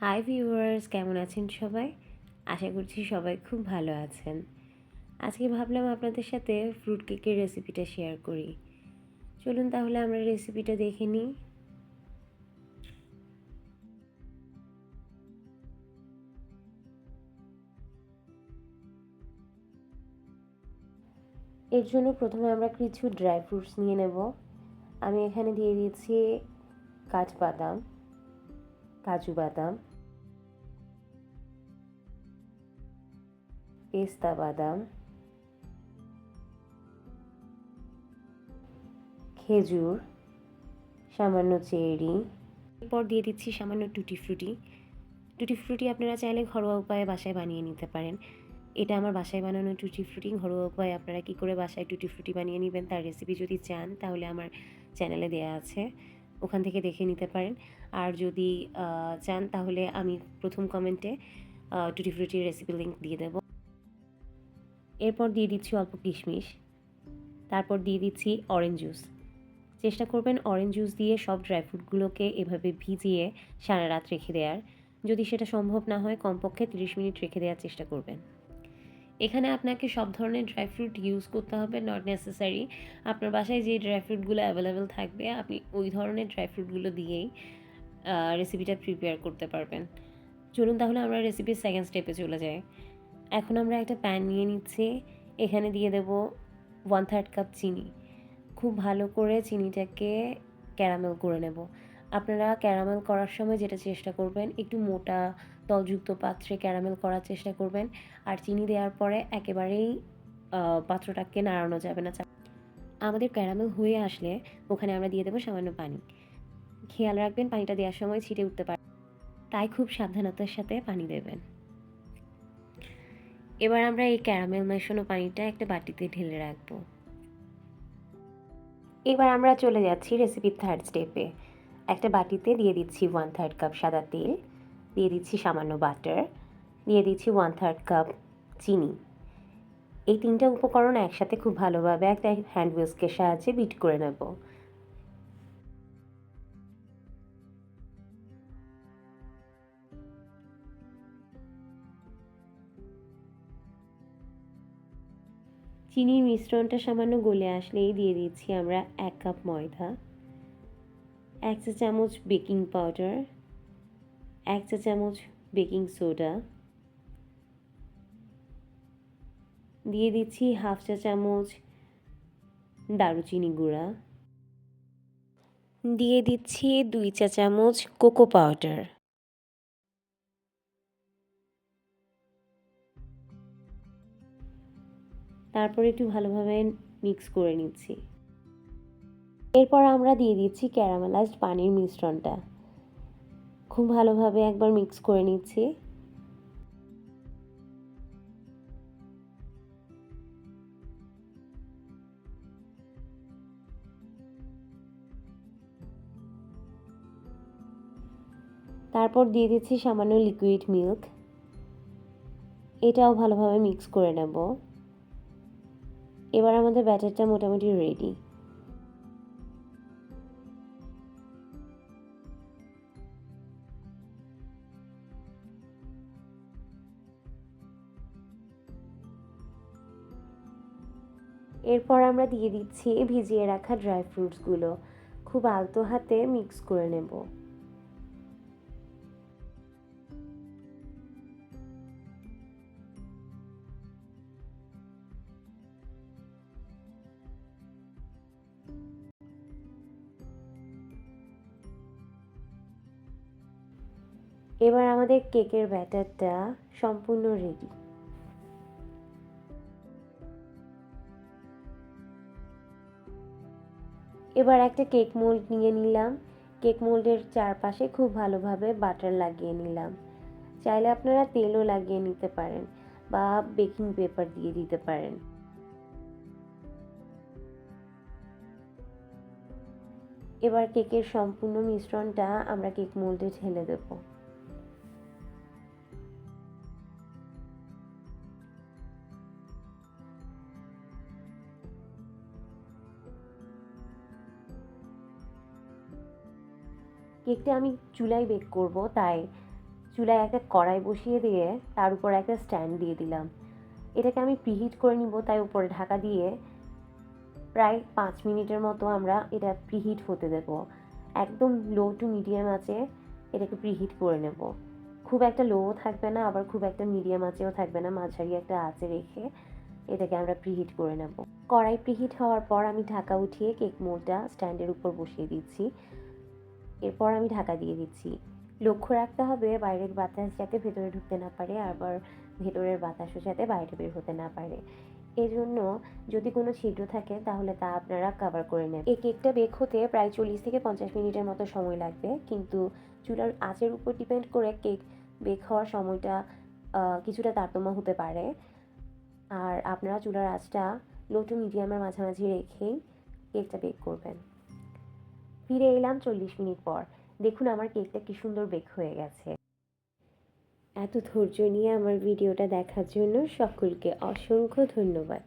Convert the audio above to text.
Hi viewers, কেমন আছেন সবাই? আশা করছি সবাই খুব ভালো আছেন। আজকে ভাবলাম আপনাদের সাথে ফ্রুট কেকের রেসিপিটা শেয়ার করি। চলুন তাহলে আমরা রেসিপিটা দেখে নিই। এর জন্য প্রথমে আমরা কিছু ড্রাই ফ্রুটস নিয়ে নেব। আমি এখানে দিয়ে দিয়েছি কাঠবাদাম, কাজু বাদাম, পেস্তা বাদাম, খেজুর, সামান্য চেরি। এরপর দিয়ে দিচ্ছি সামান্য টুটি ফ্রুটি। টুটি ফ্রুটি আপনারা চাইলে ঘরোয়া উপায়ে বাসায় বানিয়ে নিতে পারেন। এটা আমার বাসায় বানানো টুটি ফ্রুটি। ঘরোয়া উপায়ে আপনারা কী করে বাসায় টুটি ফ্রুটি বানিয়ে নেবেন তার রেসিপি যদি চান তাহলে আমার চ্যানেলে দেওয়া আছে, ওখান থেকে দেখে নিতে পারেন। আর যদি চান তাহলে আমি প্রথম কমেন্টে টুটি ফ্রুটির রেসিপি লিঙ্ক দিয়ে দেবো। এরপর দিয়ে দিচ্ছি অল্প কিশমিশ, তারপর দিয়ে দিচ্ছি অরেঞ্জ জুস। চেষ্টা করবেন অরেঞ্জ জুস দিয়ে সব ড্রাই ফ্রুটগুলোকে এভাবে ভিজিয়ে সারা রাত রেখে দেওয়ার। যদি সেটা সম্ভব না হয় কমপক্ষে 30 মিনিট রেখে দেওয়ার চেষ্টা করবেন। এখানে আপনাকে সব ধরনের ড্রাই ফ্রুট ইউজ করতে হবে, নট নেসেসারি আপনার বাসায় যে ড্রাই ফ্রুটগুলো অ্যাভেলেবেল থাকবে আপনি ওই ধরনের ড্রাই ফ্রুটগুলো দিয়েই রেসিপিটা প্রিপেয়ার করতে পারবেন। চলুন তাহলে আমরা রেসিপির সেকেন্ড স্টেপে চলে যাই। এখন আমরা একটা প্যান নিয়ে নিচ্ছি। এখানে দিয়ে দেব 1/3 কাপ চিনি। খুব ভালো করে চিনিটাকে ক্যারামেল করে নেব। আপনারা ক্যারামেল করার সময় যেটা চেষ্টা করবেন একটু মোটা তলযুক্ত পাত্রে ক্যারামেল করার চেষ্টা করবেন। আর চিনি দেওয়ার পরে একেবারেই পাত্রটাকে নাড়ানো যাবে না। আমাদের ক্যারামেল হয়ে আসলে ওখানে আমরা দিয়ে দেবো সামান্য পানি। খেয়াল রাখবেন পানিটা দেওয়ার সময় ছিটে উঠতে পারে, তাই খুব সাবধানতার সাথে পানি দেবেন। এবার আমরা এই ক্যারামেল মেশানো পানিটা একটা বাটিতে ঢেলে রাখবো। এবার আমরা চলে যাচ্ছি রেসিপির থার্ড স্টেপে। একটা বাটিতে দিয়ে দিচ্ছি 1/3 কাপ সাদা তেল, দিয়ে দিচ্ছি সামান্য বাটার, দিয়ে দিচ্ছি 1/3 কাপ চিনি। এই তিনটা উপকরণ একসাথে খুব ভালোভাবে একটা হ্যান্ড হুইস্কের সাহায্যে বিট করে নেব। চিনির মিশ্রণটা সামান্য গলে আসলেই দিয়ে দিচ্ছি আমরা 1 কাপ ময়দা, 1 চা চামচ বেকিং পাউডার, 1 চা চামচ বেকিং সোডা, দিয়ে দিচ্ছি 1/2 চা চামচ দারুচিনি গুঁড়া, দিয়ে দিচ্ছি 2 চা চামচ কোকো পাউডার। তারপর একটু ভালোভাবে মিক্স করে নিচ্ছি। এরপর আমরা দিয়ে দিচ্ছি ক্যারামেলাইজড পানির মিশ্রণটা। খুব ভালোভাবে একবার মিক্স করে নিচ্ছি। তারপর দিয়ে দিচ্ছি সামান্য লিকুইড মিল্ক। এটাও ভালোভাবে মিক্স করে নেব। এবার আমাদের ব্যাটারটা মোটামুটি রেডি। এরপর আমরা দিয়ে দিচ্ছি ভিজিয়ে রাখা ড্রাই ফ্রুটসগুলো। খুব আলতো হাতে মিক্স করে নেব। এবার আমাদের কেকের ব্যাটারটা সম্পূর্ণ রেডি। এবার একটা কেক মোল্ড নিয়ে নিলাম। কেক মোল্ডের চারপাশে খুব ভালোভাবে বাটার লাগিয়ে নিলাম। চাইলে আপনারা তেলও লাগিয়ে নিতে পারেন বা বেকিং পেপার দিয়ে দিতে পারেন। এবার কেকের সম্পূর্ণ মিশ্রণটা আমরা কেক মোল্ডে ঢেলে দেব। কেকটা আমি চুলায় বেক করব, তাই চুলায় একটা কড়াই বসিয়ে দিয়ে তার উপর একটা স্ট্যান্ড দিয়ে দিলাম। এটাকে আমি প্রিহিট করে নিব, তাই উপরে ঢাকা দিয়ে প্রায় 5 মিনিটের মতো আমরা এটা প্রিহিট হতে দেব। একদম লো টু মিডিয়াম আঁচে এটাকে প্রিহিট করে নেব। খুব একটা লোও থাকবে না, আবার খুব একটা মিডিয়াম আঁচেও থাকবে না, মাঝারি একটা আঁচে রেখে এটাকে আমরা প্রিহিট করে নেব। কড়াই প্রিহিট হওয়ার পর আমি ঢাকা উঠিয়ে কেক মোল্ডটা স্ট্যান্ডের উপর বসিয়ে দিচ্ছি। এরপর আমি ঢাকা দিয়ে দিচ্ছি। লক্ষ্য রাখতে হবে বাইরের বাতাস যাতে ভেতরে ঢুকতে না পারে, আবার ভেতরের বাতাসও যাতে বাইরে বের হতে না পারে। এজন্য যদি কোনো ছিদ্র থাকে তাহলে তা আপনারা কভার করে নেবেন। এই কেকটা বেক হতে প্রায় 40 থেকে 50 মিনিটের মতো সময় লাগবে, কিন্তু চুলার আঁচের উপর ডিপেন্ড করে কেক বেক হওয়ার সময়টা কিছুটা তারতম্য হতে পারে। আর আপনারা চুলার আঁচটা লো টু মিডিয়ামের মাঝামাঝি রেখেই কেকটা বেক করবেন। ফিরে এলাম 40 মিনিট পর। দেখুন আমার কেকটা কি সুন্দর বেক হয়ে গেছে। এত ধৈর্য নিয়ে আমার ভিডিওটা দেখার জন্য সকলকে অসংখ্য ধন্যবাদ।